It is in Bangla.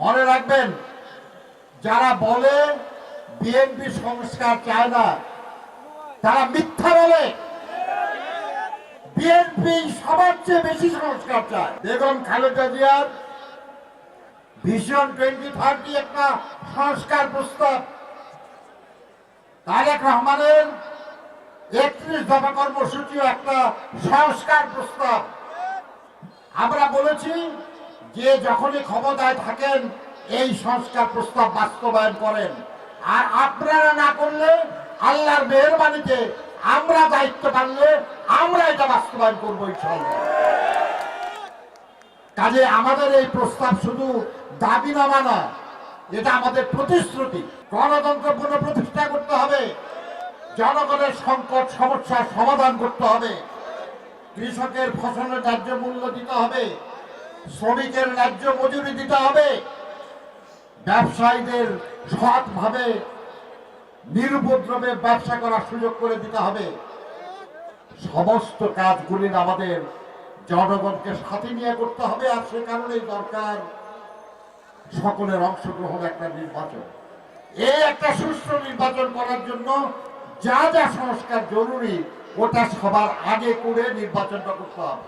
মনে রাখবেন, যারা বলে বিএনপি সংস্কার চায় না তারা মিথ্যা বলে। বিএনপি সবার চেয়ে বেশি সংস্কার চায়। বেগম খালেদা জিয়ার ভিশন 2030 একটা সংস্কার প্রস্তাব, তারেক রহমানের 31 দফা কর্মসূচিও একটা সংস্কার প্রস্তাব। আমরা বলেছি যে যখনই ক্ষমতায় থাকেন এই সংস্কার প্রস্তাব বাস্তবায়ন করেন, আর আপনারা না করলে আল্লাহর মেহেরবানিতে আমরা দায়িত্ব পারলে আমরা এটা বাস্তবায়ন করবো ইনশাআল্লাহ। কাজে আমাদের এই প্রস্তাব শুধু দাবিনামা না, এটা আমাদের প্রতিশ্রুতি। গণতন্ত্র পুনঃপ্রতিষ্ঠা করতে হবে, জনগণের সংকট সমস্যার সমাধান করতে হবে, কৃষকের ফসলের ন্যায্য মূল্য দিতে হবে, শ্রমিকের ন্যায্য মজুরি দিতে হবে, ব্যবসায়ীদের সৎভাবে নিরুপদ্রবে ব্যবসা করার সুযোগ করে দিতে হবে। সমস্ত কাজগুলি আমাদের জনগণকে সাথে নিয়ে করতে হবে, আর সে কারণেই দরকার সকলের অংশগ্রহণ একটা নির্বাচন। এই একটা সুষ্ঠু নির্বাচন করার জন্য যা যা সংস্কার জরুরি ওটা সবার আগে করে নির্বাচনটা করতে হবে।